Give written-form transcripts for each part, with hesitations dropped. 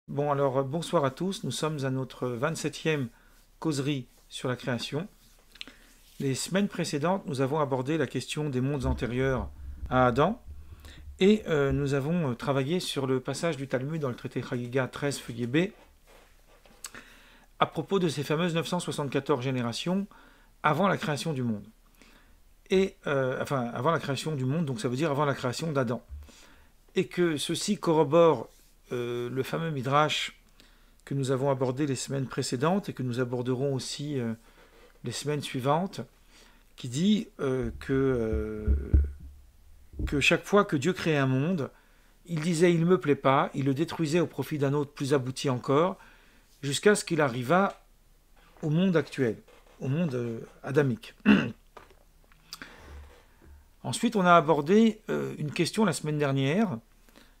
Bon, alors bonsoir à tous, nous sommes à notre 27e causerie sur la création. Les semaines précédentes, nous avons abordé la question des mondes antérieurs à Adam et nous avons travaillé sur le passage du Talmud dans le traité Chagiga 13 feuillet B à propos de ces fameuses 974 générations avant la création du monde. Enfin, avant la création du monde, donc ça veut dire avant la création d'Adam. Et que ceci corrobore le fameux Midrash que nous avons abordé les semaines précédentes et que nous aborderons aussi les semaines suivantes, qui dit que chaque fois que Dieu créait un monde, il disait il ne me plaît pas, il le détruisait au profit d'un autre plus abouti encore, jusqu'à ce qu'il arriva au monde actuel, au monde adamique. Ensuite, on a abordé une question la semaine dernière,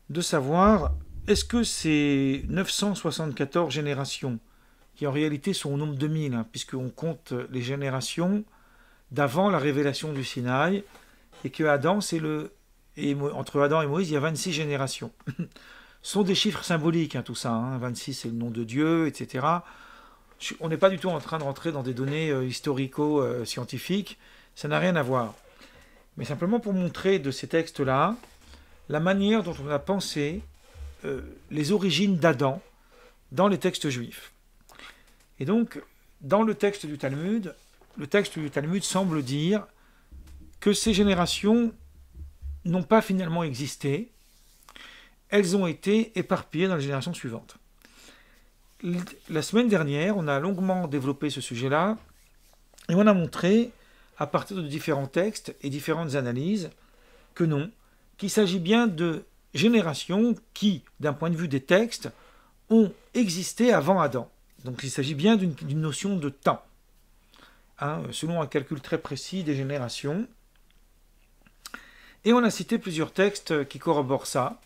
de savoir est-ce que ces 974 générations, qui en réalité sont au nombre de 1000, hein, puisqu'on compte les générations d'avant la révélation du Sinaï, et que Adam, entre Adam et Moïse, il y a 26 générations. Ce sont des chiffres symboliques, hein, tout ça. Hein. 26, c'est le nom de Dieu, etc. On n'est pas du tout en train de rentrer dans des données historico-scientifiques. Ça n'a rien à voir. Mais simplement pour montrer de ces textes-là la manière dont on a pensé les origines d'Adam dans les textes juifs. Et donc, dans le texte du Talmud semble dire que ces générations n'ont pas finalement existé, elles ont été éparpillées dans les générations suivantes. La semaine dernière, on a longuement développé ce sujet-là, et on a montré, à partir de différents textes et différentes analyses, que non, qu'il s'agit bien de générations qui, d'un point de vue des textes, ont existé avant Adam. Donc il s'agit bien d'une notion de temps, hein, selon un calcul très précis des générations. Et on a cité plusieurs textes qui corroborent ça.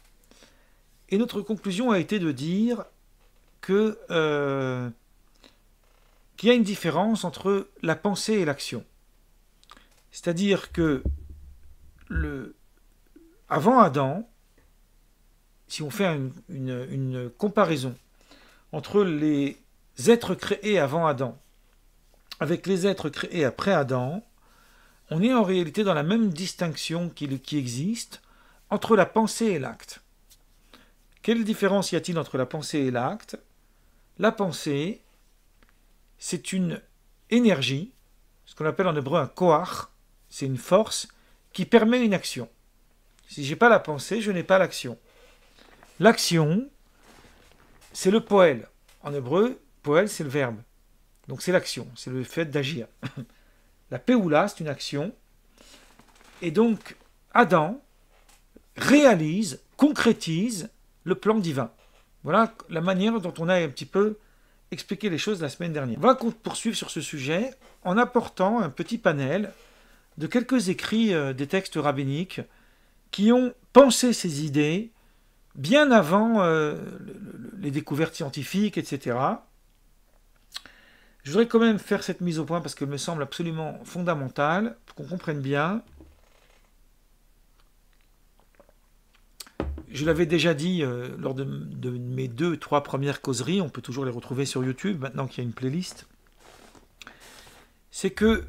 Et notre conclusion a été de dire qu'il y a une différence entre la pensée et l'action. C'est-à-dire que avant Adam, si on fait une comparaison entre les êtres créés avant Adam avec les êtres créés après Adam, on est en réalité dans la même distinction qui existe entre la pensée et l'acte. Quelle différence y a-t-il entre la pensée et l'acte? La pensée, c'est une énergie, ce qu'on appelle en hébreu un koach, c'est une force qui permet une action. Si je n'ai pas la pensée, je n'ai pas l'action. L'action, c'est le poël. En hébreu, poël, c'est le verbe. Donc c'est l'action, c'est le fait d'agir. La péoula, c'est une action. Et donc, Adam réalise, concrétise le plan divin. Voilà la manière dont on a un petit peu expliqué les choses la semaine dernière. On va poursuivre sur ce sujet en apportant un petit panel de quelques écrits des textes rabbiniques qui ont pensé ces idées bien avant les découvertes scientifiques, etc. Je voudrais quand même faire cette mise au point parce qu'elle me semble absolument fondamentale pour qu'on comprenne bien. Je l'avais déjà dit lors de mes 2-3 premières causeries, on peut toujours les retrouver sur YouTube maintenant qu'il y a une playlist. C'est que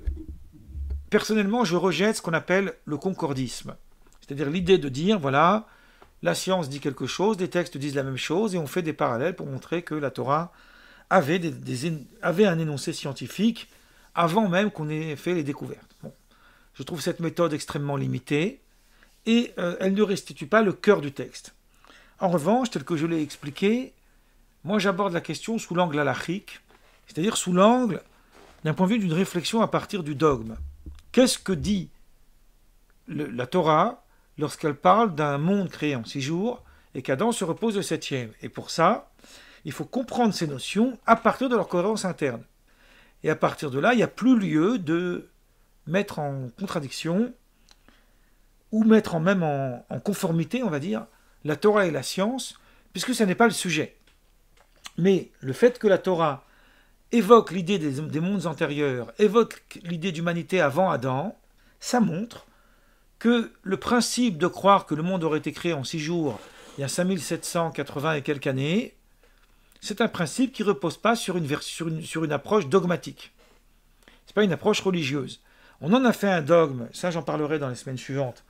personnellement, je rejette ce qu'on appelle le concordisme. C'est-à-dire l'idée de dire, voilà, la science dit quelque chose, les textes disent la même chose, et on fait des parallèles pour montrer que la Torah avait un énoncé scientifique avant même qu'on ait fait les découvertes. Bon. Je trouve cette méthode extrêmement limitée, et elle ne restitue pas le cœur du texte. En revanche, tel que je l'ai expliqué, moi j'aborde la question sous l'angle halachique, c'est-à-dire sous l'angle d'un point de vue d'une réflexion à partir du dogme. Qu'est-ce que dit la Torah lorsqu'elle parle d'un monde créé en 6 jours et qu'Adam se repose le 7e? Et pour ça, il faut comprendre ces notions à partir de leur cohérence interne. Et à partir de là, il n'y a plus lieu de mettre en contradiction ou mettre même en conformité, on va dire, la Torah et la science, puisque ce n'est pas le sujet. Mais le fait que la Torah évoque l'idée des mondes antérieurs, évoque l'idée d'humanité avant Adam, ça montre que le principe de croire que le monde aurait été créé en 6 jours, il y a 5780 et quelques années, c'est un principe qui ne repose pas sur une approche dogmatique. Ce n'est pas une approche religieuse. On en a fait un dogme, ça j'en parlerai dans les semaines suivantes,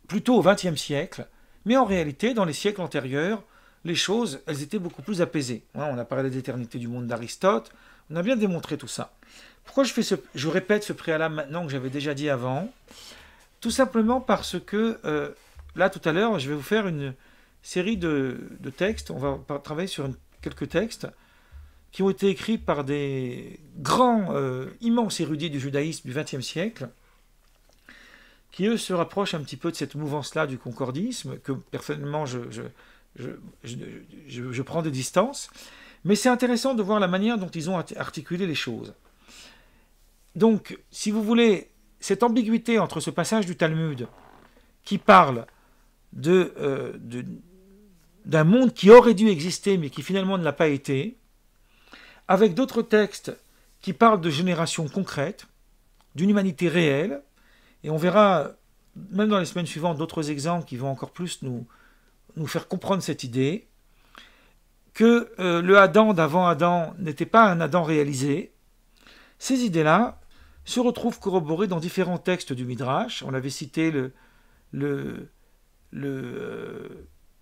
plutôt au XXe siècle, mais en réalité, dans les siècles antérieurs, les choses, elles étaient beaucoup plus apaisées. On a parlé d'éternité du monde d'Aristote, on a bien démontré tout ça. Pourquoi je répète ce préalable maintenant que j'avais déjà dit avant? Tout simplement parce que, là tout à l'heure, je vais vous faire une série de textes, on va travailler sur quelques textes qui ont été écrits par des grands, immenses érudits du judaïsme du XXe siècle, qui eux se rapprochent un petit peu de cette mouvance-là du concordisme, que personnellement je prends des distances, mais c'est intéressant de voir la manière dont ils ont articulé les choses. Donc, si vous voulez, cette ambiguïté entre ce passage du Talmud qui parle d'un monde qui aurait dû exister mais qui finalement ne l'a pas été, avec d'autres textes qui parlent de générations concrètes, d'une humanité réelle, et on verra, même dans les semaines suivantes, d'autres exemples qui vont encore plus nous faire comprendre cette idée, que le Adam d'avant Adam n'était pas un Adam réalisé. Ces idées-là se retrouvent corroborées dans différents textes du Midrash. On avait cité le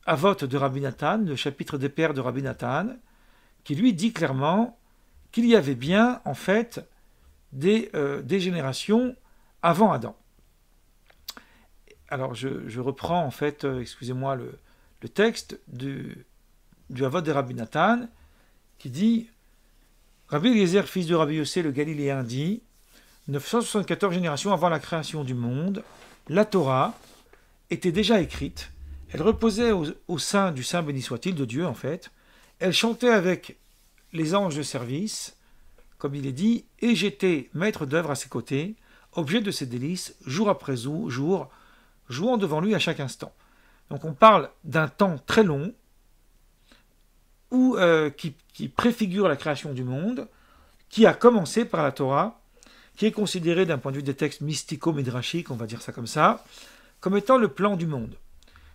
Avot de Rabbi Nathan, le chapitre des pères de Rabbi Nathan, qui lui dit clairement qu'il y avait bien, en fait, des générations avant Adam. Alors, je reprends, en fait, excusez-moi, le texte du Avot de Rabbi Nathan, qui dit « Rabbi Eliezer, fils de Rabbi Yossé, le Galiléen, dit « 974 générations avant la création du monde, la Torah était déjà écrite, elle reposait au sein du Saint béni soit-il de Dieu, en fait, elle chantait avec les anges de service, comme il est dit, et j'étais maître d'œuvre à ses côtés, objet de ses délices, jour après jour, jouant devant lui à chaque instant. » Donc on parle d'un temps très long, qui préfigure la création du monde, qui a commencé par la Torah, qui est considérée d'un point de vue des textes mystico-midrashiques, on va dire ça comme ça, comme étant le plan du monde.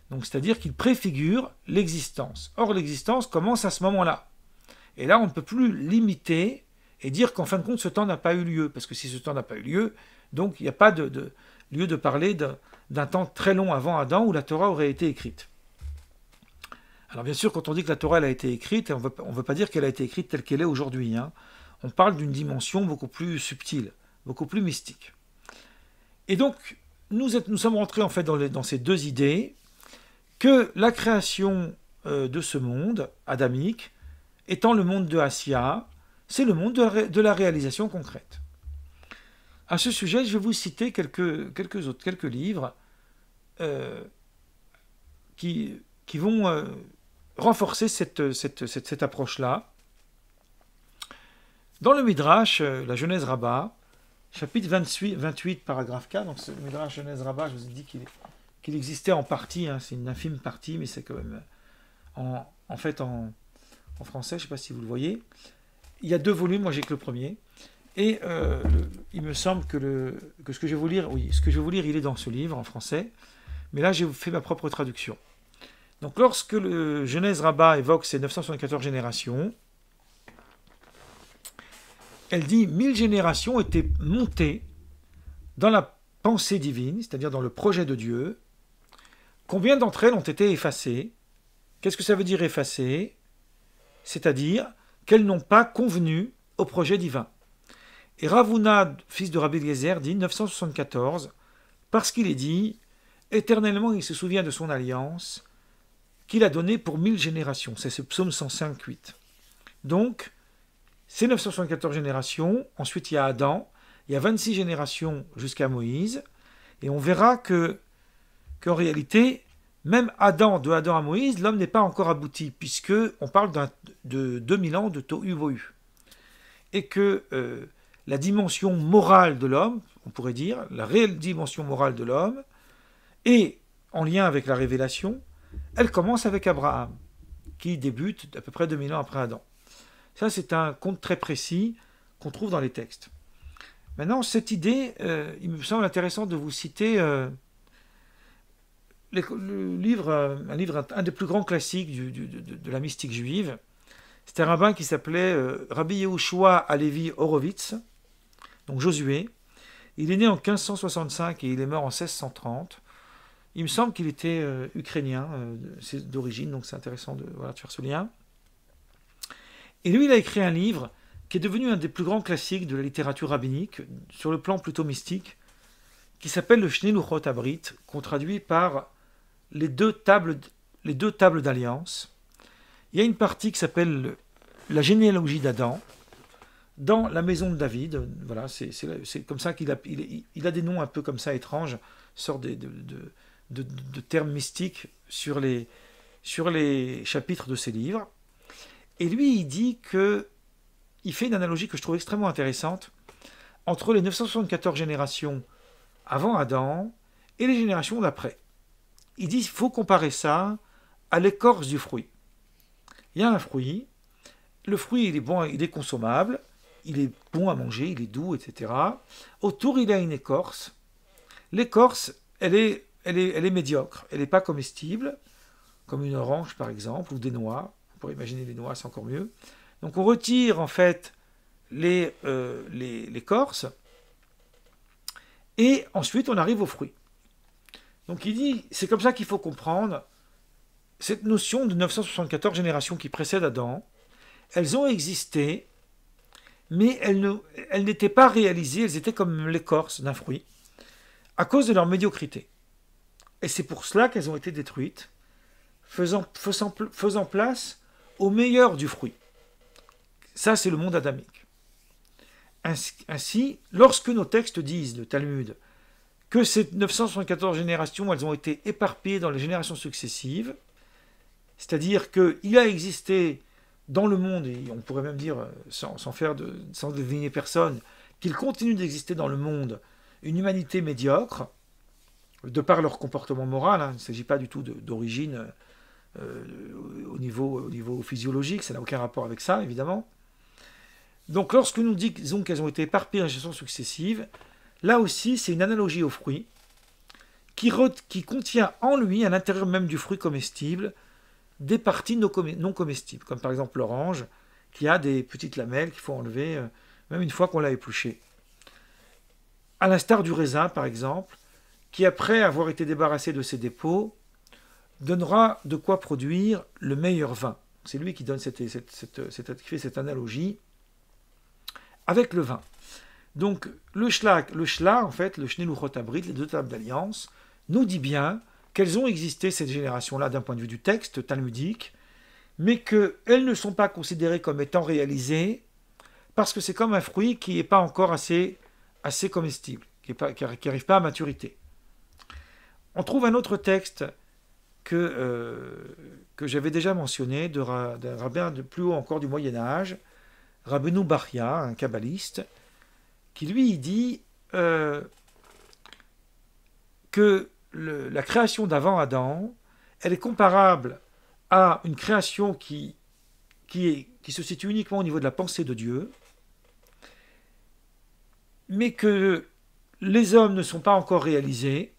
Donc c'est-à-dire qu'il préfigure l'existence. Or l'existence commence à ce moment-là. Et là on ne peut plus limiter et dire qu'en fin de compte ce temps n'a pas eu lieu, parce que si ce temps n'a pas eu lieu, donc il n'y a pas de lieu de parler d'un temps très long avant Adam où la Torah aurait été écrite. Alors bien sûr, quand on dit que la Torah elle a été écrite, on ne veut pas dire qu'elle a été écrite telle qu'elle est aujourd'hui. On parle d'une dimension beaucoup plus subtile, beaucoup plus mystique. Et donc, nous sommes rentrés en fait dans ces deux idées, que la création de ce monde adamique, étant le monde de Assia, c'est le monde de la réalisation concrète. À ce sujet, je vais vous citer quelques livres qui vont renforcer cette approche-là. Dans le Midrash, la Genèse Rabbah, chapitre 28, paragraphe 4, donc le Midrash Genèse Rabbah, je vous ai dit qu'il existait en partie, c'est une infime partie, mais c'est quand même en français, je ne sais pas si vous le voyez. Il y a 2 volumes, moi j'ai que le premier, et il me semble que ce que je vais vous lire, il est dans ce livre en français, mais là j'ai fait ma propre traduction. Donc lorsque le Genèse Rabbah évoque ces 974 générations, elle dit 1000 générations étaient montées dans la pensée divine, c'est-à-dire dans le projet de Dieu. Combien d'entre elles ont été effacées? Qu'est-ce que ça veut dire effacées? C'est-à-dire qu'elles n'ont pas convenu au projet divin. Et Ravuna, fils de Rabbi Eliezer, dit 974, parce qu'il est dit, éternellement il se souvient de son alliance, qu'il a donné pour 1000 générations. C'est ce psaume 105.8. Donc, c'est 974 générations. Ensuite, il y a Adam. Il y a 26 générations jusqu'à Moïse. Et on verra qu'en réalité, même de Adam à Moïse, l'homme n'est pas encore abouti, puisqu'on parle de 2000 ans de Tohu Vohu. Et que la dimension morale de l'homme, on pourrait dire, la réelle dimension morale de l'homme, est en lien avec la révélation. Elle commence avec Abraham, qui débute à peu près 2000 ans après Adam. Ça, c'est un compte très précis qu'on trouve dans les textes. Maintenant, cette idée, il me semble intéressant de vous citer le livre, un des plus grands classiques de la mystique juive. C'était un rabbin qui s'appelait Rabbi Yehoshua Halevi Horowitz, donc Josué. Il est né en 1565 et il est mort en 1630. Il me semble qu'il était ukrainien d'origine, donc c'est intéressant de faire ce lien. Et lui, il a écrit un livre qui est devenu un des plus grands classiques de la littérature rabbinique, sur le plan plutôt mystique, qui s'appelle le Shnei Luchot Abrit, qu'on traduit par les deux tables d'alliance. Il y a une partie qui s'appelle la généalogie d'Adam, dans la maison de David. Voilà, c'est comme ça qu'il a des noms un peu comme ça étranges, sorte de termes mystiques sur les chapitres de ses livres. Et lui, il dit il fait une analogie que je trouve extrêmement intéressante entre les 974 générations avant Adam et les générations d'après. Il dit qu'il faut comparer ça à l'écorce du fruit. Il y a un fruit, le fruit il est bon, il est consommable, il est bon à manger, il est doux, etc. Autour, il a une écorce. L'écorce, elle est médiocre, elle n'est pas comestible, comme une orange par exemple, ou des noix. On pourrait imaginer les noix, c'est encore mieux. Donc on retire en fait l'écorce, et ensuite on arrive aux fruits. Donc il dit, c'est comme ça qu'il faut comprendre cette notion de 974 générations qui précèdent Adam. Elles ont existé, mais elles n'étaient pas réalisées, elles étaient comme l'écorce d'un fruit, à cause de leur médiocrité. Et c'est pour cela qu'elles ont été détruites, faisant place au meilleur du fruit. Ça, c'est le monde adamique. Ainsi, lorsque nos textes disent, le Talmud, que ces 974 générations, elles ont été éparpillées dans les générations successives, c'est-à-dire qu'il a existé dans le monde, et on pourrait même dire, sans désigner personne, qu'il continue d'exister dans le monde une humanité médiocre, de par leur comportement moral. Il ne s'agit pas du tout d'origine au niveau physiologique, ça n'a aucun rapport avec ça, évidemment. Donc lorsque nous disons qu'elles ont été éparpillées dans les générations successives, là aussi c'est une analogie au fruit qui contient en lui, à l'intérieur même du fruit comestible, des parties non comestibles, comme par exemple l'orange, qui a des petites lamelles qu'il faut enlever, même une fois qu'on l'a épluché. À l'instar du raisin, par exemple, qui après avoir été débarrassé de ses dépôts, donnera de quoi produire le meilleur vin. C'est lui qui donne qui fait cette analogie avec le vin. Donc le shla, en fait, le Shnei Luchot Abrit, les deux tables d'alliance, nous dit bien qu'elles ont existé, ces générations-là, d'un point de vue du texte talmudique, mais qu'elles ne sont pas considérées comme étant réalisées, parce que c'est comme un fruit qui n'est pas encore assez comestible, qui n'arrive pas à maturité. On trouve un autre texte que j'avais déjà mentionné, d'un rabbin de plus haut encore du Moyen-Âge, Rabbeinu Bachya, un kabbaliste, qui lui dit que la création d'avant Adam, elle est comparable à une création qui se situe uniquement au niveau de la pensée de Dieu, mais que les hommes ne sont pas encore réalisés,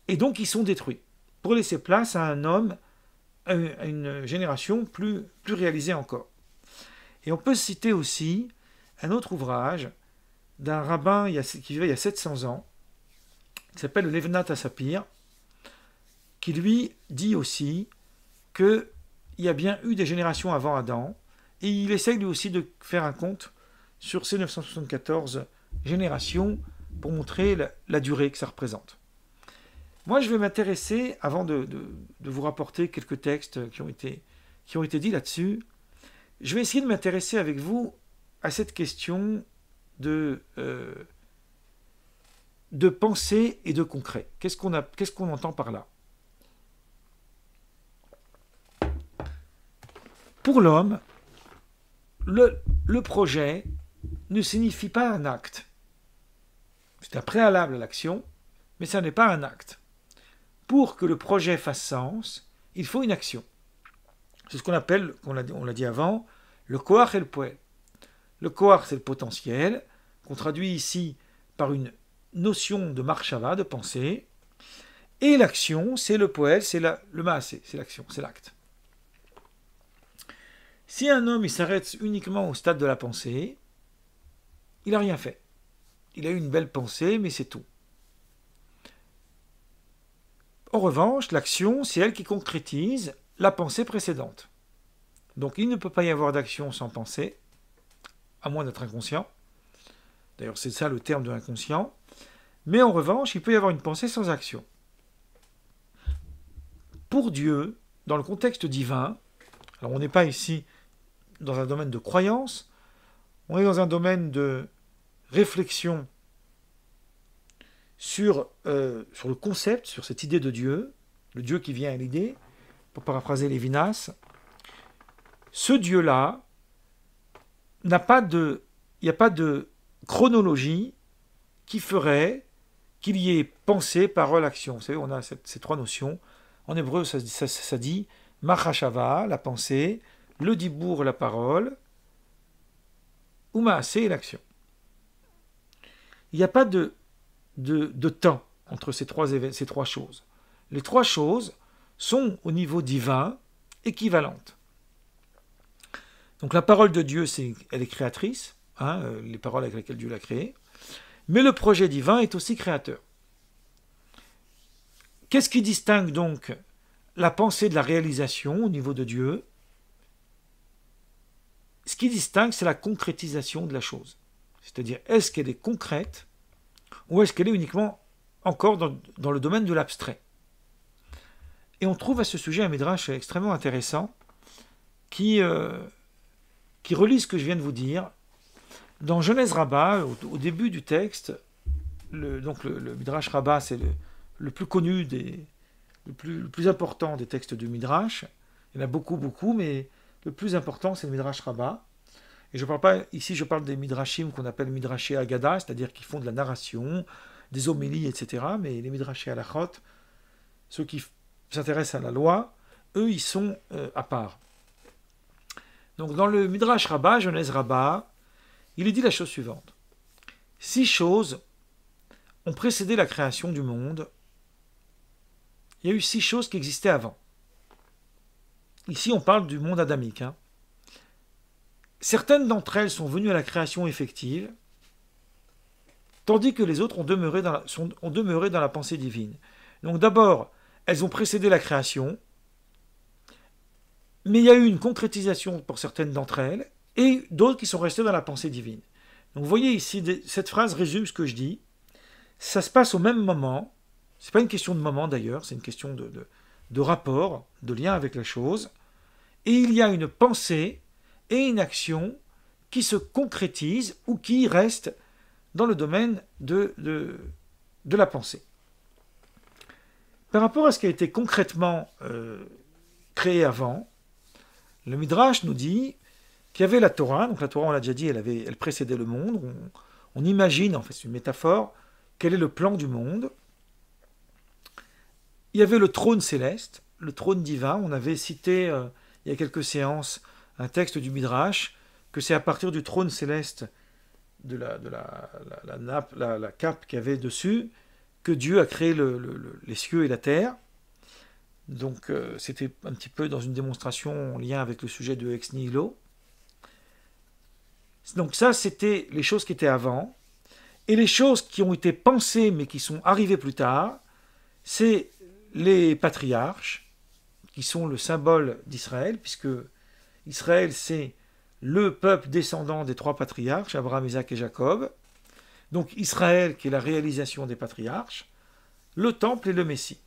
et donc ils sont détruits, pour laisser place à un homme, à une génération plus réalisée encore. Et on peut citer aussi un autre ouvrage d'un rabbin qui vivait il y a 700 ans, qui s'appelle le Levnat Sapir, qui lui dit aussi qu'il y a bien eu des générations avant Adam, et il essaye lui aussi de faire un compte sur ces 974 générations pour montrer la durée que ça représente. Moi, je vais m'intéresser, avant de vous rapporter quelques textes qui ont été dits là-dessus, je vais essayer de m'intéresser avec vous à cette question de pensée et de concret. Qu'est-ce qu'on entend par là? Pour l'homme, le projet ne signifie pas un acte. C'est un préalable à l'action, mais ça n'est pas un acte. Pour que le projet fasse sens, il faut une action. C'est ce qu'on appelle, on l'a dit avant, le koach et le poel. Le koach, c'est le potentiel, qu'on traduit ici par une notion de marshava, de pensée, Et l'action, c'est le poël, c'est le maasé, c'est l'action, c'est l'acte. Si un homme il s'arrête uniquement au stade de la pensée, il n'a rien fait. Il a eu une belle pensée, mais c'est tout. En revanche, l'action, c'est elle qui concrétise la pensée précédente. Donc il ne peut pas y avoir d'action sans pensée, à moins d'être inconscient. D'ailleurs, c'est ça le terme de l'inconscient. Mais en revanche, il peut y avoir une pensée sans action. Pour Dieu, dans le contexte divin, alors on n'est pas ici dans un domaine de croyance, on est dans un domaine de réflexion sur le concept, sur cette idée de Dieu, le Dieu qui vient à l'idée, pour paraphraser Lévinas. Ce Dieu-là, il n'y a pas de chronologie qui ferait qu'il y ait pensée, parole, action. Vous savez, on a ces trois notions. En hébreu, ça dit Machashava, la pensée, le dibour, la parole, ou Maasé, l'action. Il n'y a pas de temps entre ces trois choses. Les trois choses sont au niveau divin équivalentes. Donc la parole de Dieu, elle est créatrice, les paroles avec lesquelles Dieu l'a créée, mais le projet divin est aussi créateur. Qu'est-ce qui distingue donc la pensée de la réalisation au niveau de Dieu? Ce qui distingue, c'est la concrétisation de la chose. C'est-à-dire, est-ce qu'elle est concrète ou est-ce qu'elle est uniquement encore dans le domaine de l'abstrait? Et on trouve à ce sujet un midrash extrêmement intéressant qui relie ce que je viens de vous dire. Dans Genèse Rabbah, au début du texte, le midrash Rabbah, c'est le plus connu, le plus important des textes du midrash. Il y en a beaucoup, mais le plus important, c'est le midrash Rabbah. Et je parle des midrashim qu'on appelle midrashé Agada, c'est-à-dire qui font de la narration, des homélies, etc. Mais les midrashé Halachot, ceux qui s'intéressent à la loi, eux, ils sont à part. Donc dans le midrash Rabbah, Genèse Rabbah, il est dit la chose suivante. 6 choses ont précédé la création du monde. Il y a eu 6 choses qui existaient avant. Ici, on parle du monde adamique. Certaines d'entre elles sont venues à la création effective, tandis que les autres ont demeuré dans la pensée divine. Donc d'abord, elles ont précédé la création, mais il y a eu une concrétisation pour certaines d'entre elles, et d'autres qui sont restées dans la pensée divine. Donc vous voyez ici, cette phrase résume ce que je dis. Ça se passe au même moment. Ce n'est pas une question de moment d'ailleurs, c'est une question de rapport, de lien avec la chose. Et il y a une pensée et une action qui se concrétisent ou qui restent dans le domaine de la pensée. Par rapport à ce qui a été concrètement créé avant, le Midrash nous dit qu'il y avait la Torah. Donc la Torah, on l'a déjà dit, elle précédait le monde. On imagine, en fait c'est une métaphore, quel est le plan du monde. Il y avait le trône céleste, le trône divin. On avait cité il y a quelques séances un texte du Midrash, que c'est à partir du trône céleste, de la nappe, la cape qu'il y avait dessus, que Dieu a créé les cieux et la terre. Donc c'était un petit peu dans une démonstration en lien avec le sujet de Ex Nihilo. Donc ça, c'était les choses qui étaient avant. Et les choses qui ont été pensées, mais qui sont arrivées plus tard, c'est les patriarches, qui sont le symbole d'Israël, puisque Israël, c'est le peuple descendant des 3 patriarches, Abraham, Isaac et Jacob. Donc Israël, qui est la réalisation des patriarches, le temple et le Messie.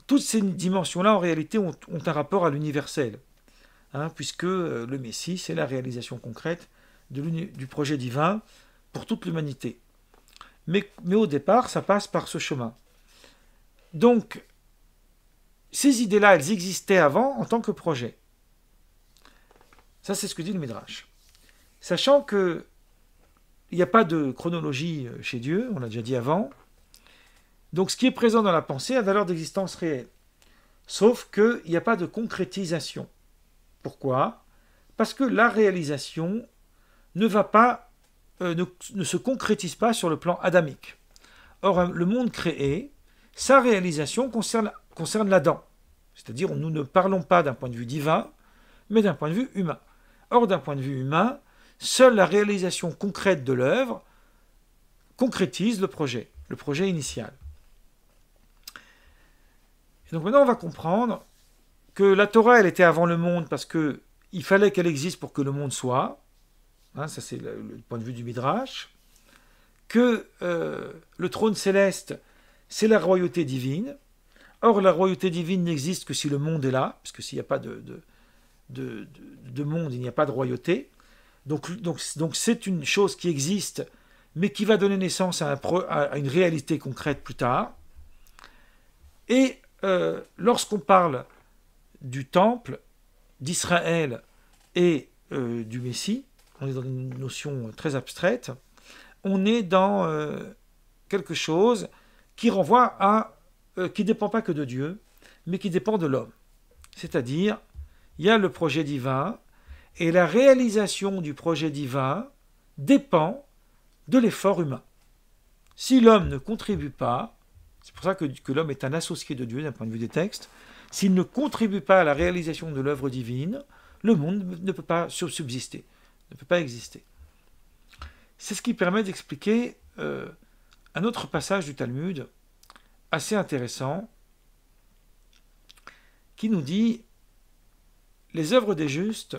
Toutes ces dimensions-là, en réalité, ont un rapport à l'universel, puisque le Messie, c'est la réalisation concrète du projet divin pour toute l'humanité. Mais au départ, ça passe par ce chemin. Donc, ces idées-là, elles existaient avant en tant que projet. Ça, c'est ce que dit le Midrash. Sachant qu'il n'y a pas de chronologie chez Dieu, on l'a déjà dit avant, donc ce qui est présent dans la pensée a valeur d'existence réelle. Sauf qu'il n'y a pas de concrétisation. Pourquoi? Parce que la réalisation ne se concrétise pas sur le plan adamique. Or, le monde créé, sa réalisation concerne l'Adam. C'est-à-dire, nous ne parlons pas d'un point de vue divin, mais d'un point de vue humain. Or, d'un point de vue humain, seule la réalisation concrète de l'œuvre concrétise le projet initial. Et donc maintenant, on va comprendre que la Torah, elle était avant le monde parce qu'il fallait qu'elle existe pour que le monde soit. Hein, ça, c'est le point de vue du Midrash. Que le trône céleste, c'est la royauté divine. Or, la royauté divine n'existe que si le monde est là, puisque s'il n'y a pas de monde, il n'y a pas de royauté. Donc c'est une chose qui existe, mais qui va donner naissance à une réalité concrète plus tard. Et lorsqu'on parle du temple, d'Israël et du Messie, on est dans une notion très abstraite, on est dans quelque chose qui renvoie qui ne dépend pas que de Dieu, mais qui dépend de l'homme. C'est-à-dire, il y a le projet divin, et la réalisation du projet divin dépend de l'effort humain. Si l'homme ne contribue pas, c'est pour ça que l'homme est un associé de Dieu d'un point de vue des textes, s'il ne contribue pas à la réalisation de l'œuvre divine, le monde ne peut pas subsister, ne peut pas exister. C'est ce qui permet d'expliquer un autre passage du Talmud assez intéressant qui nous dit « Les œuvres des justes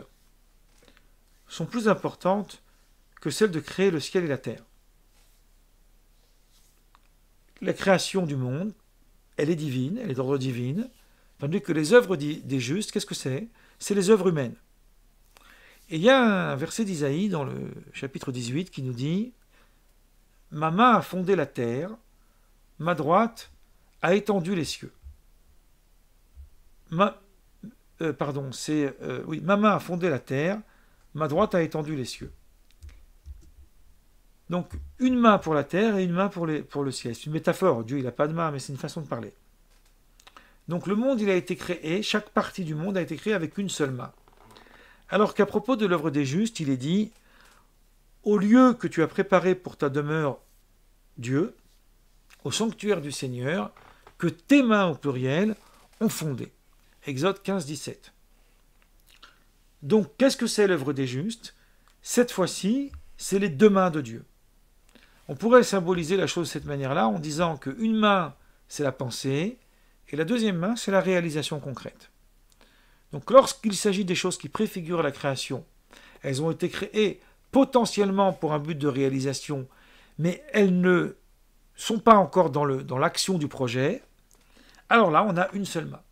sont plus importantes que celles de créer le ciel et la terre. » La création du monde, elle est divine, elle est d'ordre divine, tandis que les œuvres des justes, qu'est-ce que c'est? C'est les œuvres humaines. Et il y a un verset d'Isaïe dans le chapitre 18 qui nous dit « Ma main a fondé la terre, ma droite a étendu les cieux. » Ma main a fondé la terre, ma droite a étendu les cieux. Donc, une main pour la terre et une main pour le ciel. C'est une métaphore. Dieu, il n'a pas de main, mais c'est une façon de parler. Donc, le monde, il a été créé, chaque partie du monde a été créée avec une seule main. Alors qu'à propos de l'œuvre des justes, il est dit « Au lieu que tu as préparé pour ta demeure, Dieu, au sanctuaire du Seigneur, que tes mains au pluriel ont fondé. » Exode 15, 17. Donc, qu'est-ce que c'est l'œuvre des justes? Cette fois-ci, c'est les deux mains de Dieu. On pourrait symboliser la chose de cette manière-là en disant qu'une main, c'est la pensée, et la deuxième main, c'est la réalisation concrète. Donc, lorsqu'il s'agit des choses qui préfigurent la création, elles ont été créées potentiellement pour un but de réalisation, mais elles ne sont pas encore dans l'action du projet, alors là, on a une seule main.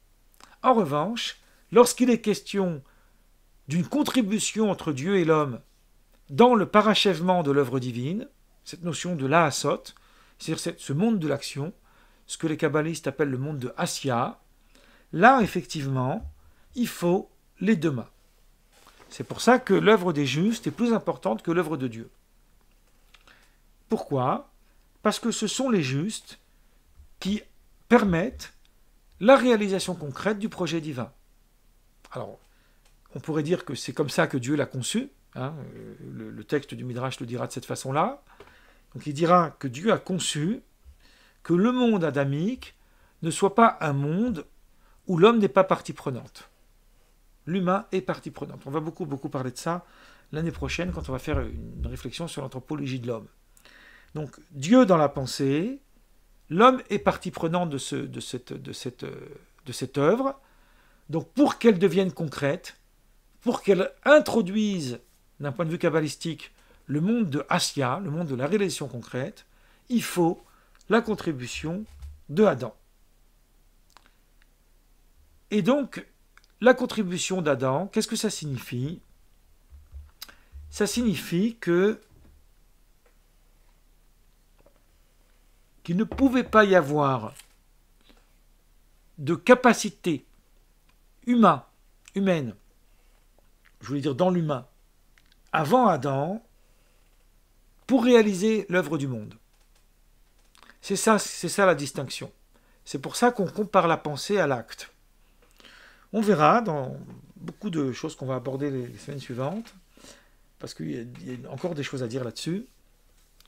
En revanche, lorsqu'il est question d'une contribution entre Dieu et l'homme dans le parachèvement de l'œuvre divine, cette notion de l'Ahasot, c'est-à-dire ce monde de l'action, ce que les kabbalistes appellent le monde de Asya, là, effectivement, il faut les deux mains. C'est pour ça que l'œuvre des justes est plus importante que l'œuvre de Dieu. Pourquoi? Parce que ce sont les justes qui permettent la réalisation concrète du projet divin. Alors, on pourrait dire que c'est comme ça que Dieu l'a conçu. Hein, le texte du Midrash le dira de cette façon-là. Donc il dira que Dieu a conçu que le monde adamique ne soit pas un monde où l'homme n'est pas partie prenante. L'humain est partie prenante. On va beaucoup parler de ça l'année prochaine quand on va faire une réflexion sur l'anthropologie de l'homme. Donc Dieu dans la pensée, l'homme est partie prenante de cette œuvre. Donc pour qu'elle devienne concrète, pour qu'elle introduise, d'un point de vue kabbalistique, le monde de Asya, le monde de la réalisation concrète, il faut la contribution de Adam. Et donc, la contribution d'Adam, qu'est-ce que ça signifie? Ça signifie qu'il ne pouvait pas y avoir de capacité humaine, je voulais dire dans l'humain, avant Adam, pour réaliser l'œuvre du monde. C'est ça la distinction. C'est pour ça qu'on compare la pensée à l'acte. On verra dans beaucoup de choses qu'on va aborder les semaines suivantes, parce qu'il y a encore des choses à dire là-dessus,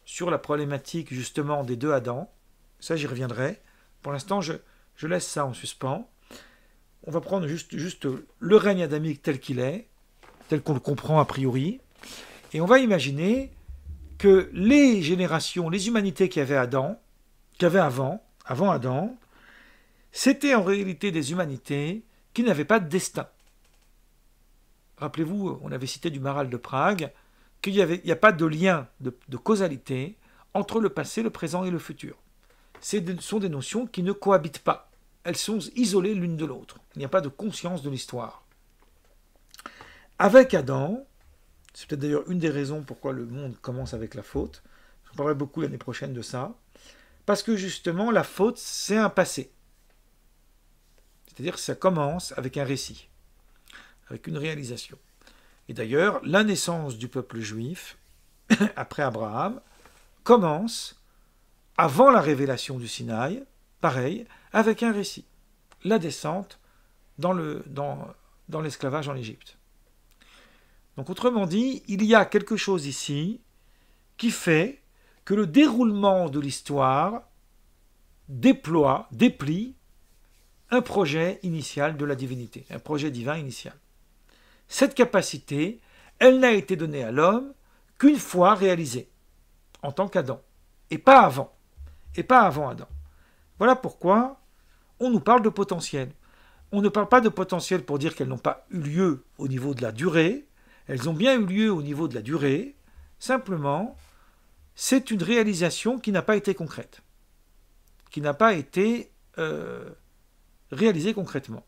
sur la problématique justement des deux Adam. Ça, j'y reviendrai Pour l'instant, je laisse ça en suspens. On va prendre juste le règne adamique tel qu'il est, tel qu'on le comprend a priori, et on va imaginer que les générations, les humanités qui avaient avant Adam, c'était en réalité des humanités qui n'avaient pas de destin. Rappelez-vous, on avait cité du Maral de Prague, qu'il n'y a pas de lien de causalité entre le passé, le présent et le futur. Ce sont des notions qui ne cohabitent pas. Elles sont isolées l'une de l'autre. Il n'y a pas de conscience de l'histoire. Avec Adam, c'est peut-être d'ailleurs une des raisons pourquoi le monde commence avec la faute. Je parlerai beaucoup l'année prochaine de ça. Parce que justement, la faute, c'est un passé. C'est-à-dire que ça commence avec un récit, avec une réalisation. Et d'ailleurs, la naissance du peuple juif, après Abraham, commence avant la révélation du Sinaï, pareil, avec un récit. La descente dans l'esclavage en Égypte. Donc autrement dit, il y a quelque chose ici qui fait que le déroulement de l'histoire déplie un projet initial de la divinité, un projet divin initial. Cette capacité, elle n'a été donnée à l'homme qu'une fois réalisée, en tant qu'Adam, et pas avant Adam. Voilà pourquoi on nous parle de potentiel. On ne parle pas de potentiel pour dire qu'elles n'ont pas eu lieu au niveau de la durée, elles ont bien eu lieu au niveau de la durée, simplement, c'est une réalisation qui n'a pas été concrète, qui n'a pas été réalisée concrètement.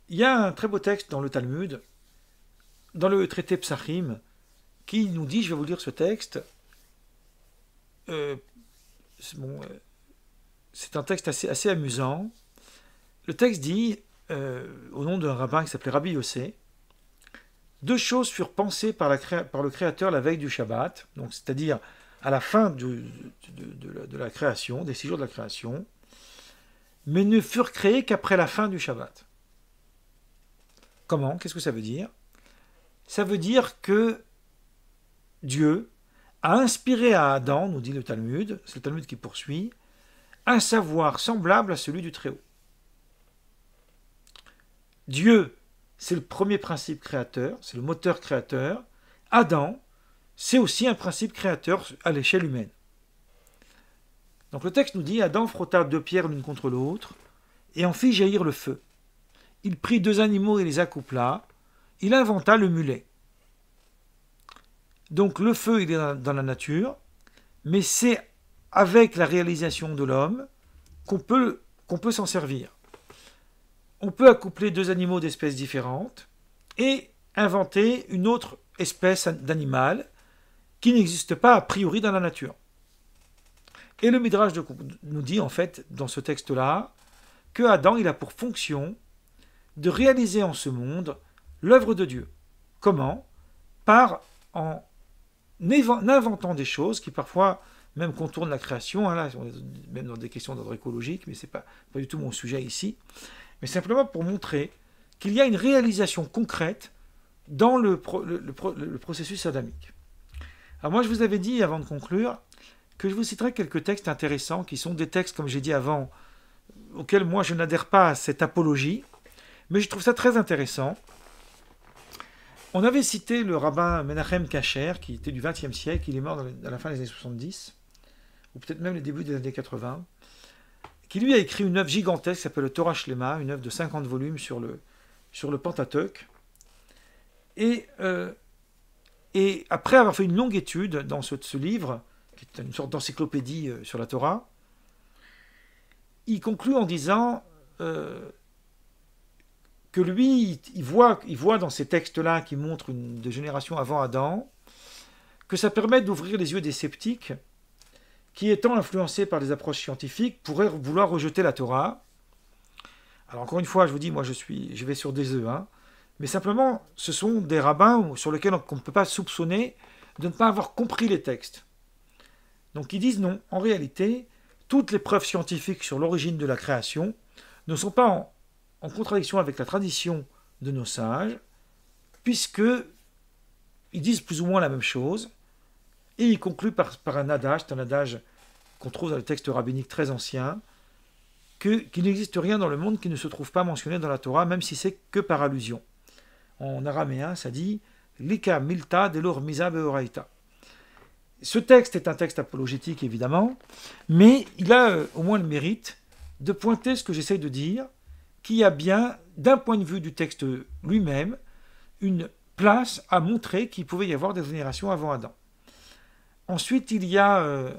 Il y a un très beau texte dans le Talmud, dans le traité Psachim, qui nous dit, je vais vous lire ce texte, c'est un texte assez amusant. Le texte dit, au nom d'un rabbin qui s'appelait Rabbi Yossé, deux choses furent pensées par le Créateur la veille du Shabbat, donc c'est-à-dire à la fin de la création, des 6 jours de la création, mais ne furent créées qu'après la fin du Shabbat. Comment? Qu'est-ce que ça veut dire? Ça veut dire que Dieu a inspiré à Adam, nous dit le Talmud, c'est le Talmud qui poursuit, un savoir semblable à celui du Très-Haut. Dieu, c'est le premier principe créateur, c'est le moteur créateur. Adam, c'est aussi un principe créateur à l'échelle humaine. Donc le texte nous dit, Adam frotta 2 pierres l'une contre l'autre et en fit jaillir le feu. Il prit 2 animaux et les accoupla. Il inventa le mulet. Donc le feu, il est dans la nature, mais c'est avec la réalisation de l'homme qu'on peut s'en servir. On peut accoupler 2 animaux d'espèces différentes et inventer une autre espèce d'animal qui n'existe pas a priori dans la nature. Et le Midrash nous dit en fait dans ce texte-là que Adam il a pour fonction de réaliser en ce monde l'œuvre de Dieu. Comment? En inventant des choses qui parfois même contournent la création, là, même dans des questions d'ordre écologique, mais ce n'est pas du tout mon sujet ici, mais simplement pour montrer qu'il y a une réalisation concrète dans le processus adamique. Alors moi je vous avais dit avant de conclure que je vous citerai quelques textes intéressants qui sont des textes, comme j'ai dit avant, auxquels moi je n'adhère pas à cette apologie, mais je trouve ça très intéressant. On avait cité le rabbin Menachem Kasher, qui était du XXe siècle, il est mort à la fin des années 70, ou peut-être même les débuts des années 80, qui lui a écrit une œuvre gigantesque qui s'appelle le Torah Shlema, une œuvre de 50 volumes sur le Pentateuque. Et après avoir fait une longue étude dans ce livre, qui est une sorte d'encyclopédie sur la Torah, il conclut en disant que lui, il voit dans ces textes-là qui montrent des générations avant Adam, que ça permet d'ouvrir les yeux des sceptiques qui, étant influencés par des approches scientifiques, pourraient vouloir rejeter la Torah. Alors encore une fois, je vous dis, moi je vais sur des œufs, hein, mais simplement, ce sont des rabbins sur lesquels on ne peut pas soupçonner de ne pas avoir compris les textes. Donc ils disent non, en réalité, toutes les preuves scientifiques sur l'origine de la création ne sont pas en contradiction avec la tradition de nos sages, puisqu'ils disent plus ou moins la même chose, et ils concluent par un adage, c'est un adage qu'on trouve dans les textes rabbiniques très anciens, qu'il n'existe rien dans le monde qui ne se trouve pas mentionné dans la Torah, même si c'est que par allusion. En araméen, ça dit « Lika milta delor misa beoraita ». Ce texte est un texte apologétique, évidemment, mais il a au moins le mérite de pointer ce que j'essaye de dire, qu'il y a bien, d'un point de vue du texte lui-même, une place à montrer qu'il pouvait y avoir des générations avant Adam. Ensuite, il y a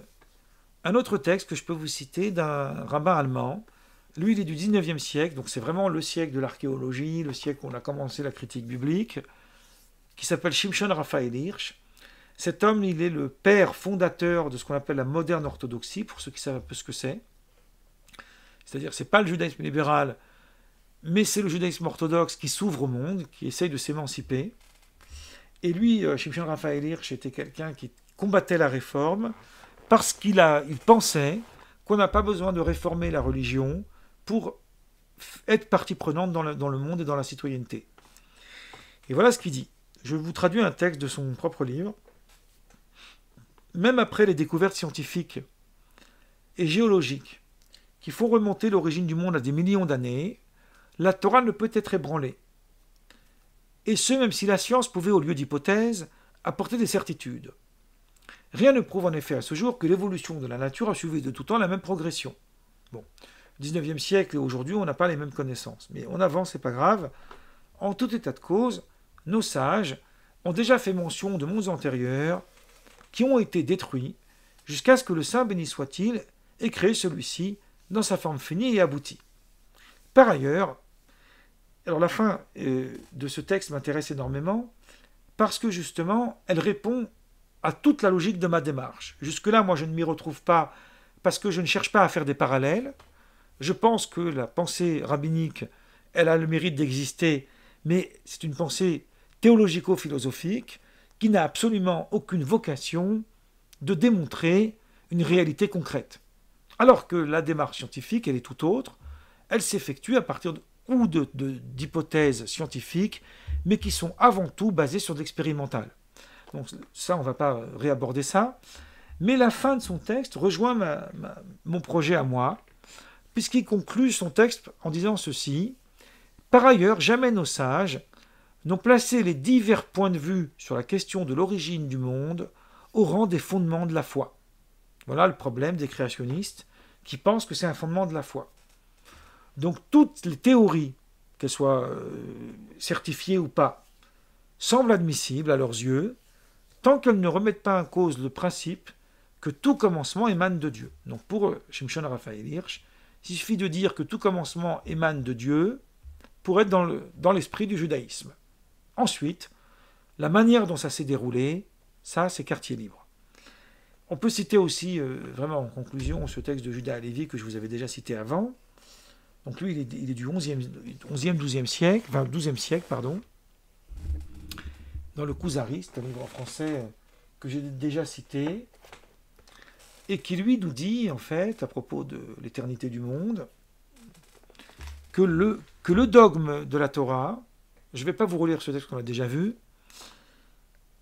un autre texte que je peux vous citer d'un rabbin allemand. Lui, il est du 19e siècle, donc c'est vraiment le siècle de l'archéologie, le siècle où on a commencé la critique biblique, qui s'appelle Shimshon Raphael Hirsch. Cet homme, il est le père fondateur de ce qu'on appelle la moderne orthodoxie, pour ceux qui savent un peu ce que c'est. C'est-à-dire, ce n'est pas le judaïsme libéral, mais c'est le judaïsme orthodoxe qui s'ouvre au monde, qui essaye de s'émanciper. Et lui, Shimshon Raphael Hirsch, était quelqu'un qui combattait la réforme, parce qu'il pensait qu'on n'a pas besoin de réformer la religion pour être partie prenante dans le monde et dans la citoyenneté. Et voilà ce qu'il dit. Je vous traduis un texte de son propre livre. Même après les découvertes scientifiques et géologiques qui font remonter l'origine du monde à des millions d'années, la Torah ne peut être ébranlée. Et ce, même si la science pouvait, au lieu d'hypothèses, apporter des certitudes. Rien ne prouve en effet à ce jour que l'évolution de la nature a suivi de tout temps la même progression. Bon, 19e siècle et aujourd'hui, on n'a pas les mêmes connaissances. Mais on avance, c'est pas grave. En tout état de cause, nos sages ont déjà fait mention de mondes antérieurs qui ont été détruits jusqu'à ce que le Saint béni soit-il ait créé celui-ci dans sa forme finie et aboutie. Par ailleurs, alors la fin de ce texte m'intéresse énormément parce que justement, elle répond à toute la logique de ma démarche. Jusque-là, moi, je ne m'y retrouve pas parce que je ne cherche pas à faire des parallèles. Je pense que la pensée rabbinique, elle a le mérite d'exister, mais c'est une pensée théologico-philosophique qui n'a absolument aucune vocation de démontrer une réalité concrète. Alors que la démarche scientifique, elle est tout autre. Elle s'effectue à partir d'hypothèses scientifiques, mais qui sont avant tout basées sur de l'expérimental. Donc ça, on ne va pas réaborder ça. Mais la fin de son texte rejoint mon projet à moi, puisqu'il conclut son texte en disant ceci. Par ailleurs, jamais nos sages n'ont placé les divers points de vue sur la question de l'origine du monde au rang des fondements de la foi. Voilà le problème des créationnistes qui pensent que c'est un fondement de la foi. Donc toutes les théories, qu'elles soient certifiées ou pas, semblent admissibles à leurs yeux, tant qu'elles ne remettent pas en cause le principe que tout commencement émane de Dieu. Donc pour Shimshon Raphael Hirsch, il suffit de dire que tout commencement émane de Dieu pour être dans l'esprit du judaïsme. Ensuite, la manière dont ça s'est déroulé, ça c'est quartier libre. On peut citer aussi, vraiment en conclusion, ce texte de Judas Halevi que je vous avais déjà cité avant. Donc lui, il est du 12e siècle, enfin 12e siècle, pardon, dans le Kuzari, c'est un livre en français que j'ai déjà cité, et qui lui nous dit, en fait, à propos de l'éternité du monde, que le dogme de la Torah, je ne vais pas vous relire ce texte qu'on a déjà vu,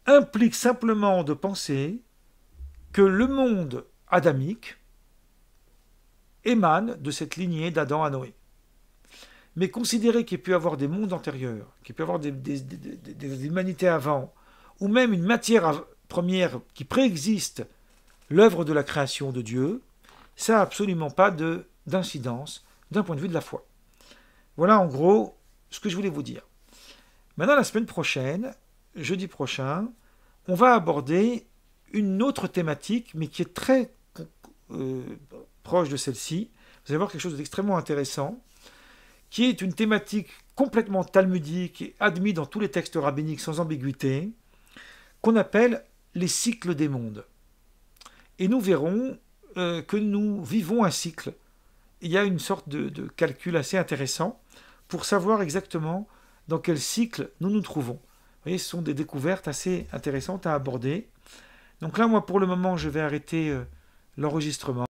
implique simplement de penser que le monde adamique émane de cette lignée d'Adam à Noé. Mais considérer qu'il peut y avoir des mondes antérieurs, qu'il peut y avoir des humanités avant, ou même une matière première qui préexiste l'œuvre de la création de Dieu, ça n'a absolument pas d'incidence d'un point de vue de la foi. Voilà en gros ce que je voulais vous dire. Maintenant, la semaine prochaine, jeudi prochain, on va aborder une autre thématique, mais qui est très proche de celle-ci. Vous allez voir quelque chose d'extrêmement intéressant, qui est une thématique complètement talmudique et admise dans tous les textes rabbiniques sans ambiguïté, qu'on appelle les cycles des mondes. Et nous verrons que nous vivons un cycle. Il y a une sorte de calcul assez intéressant pour savoir exactement dans quel cycle nous nous trouvons. Vous voyez, ce sont des découvertes assez intéressantes à aborder. Donc là, moi, pour le moment, je vais arrêter l'enregistrement.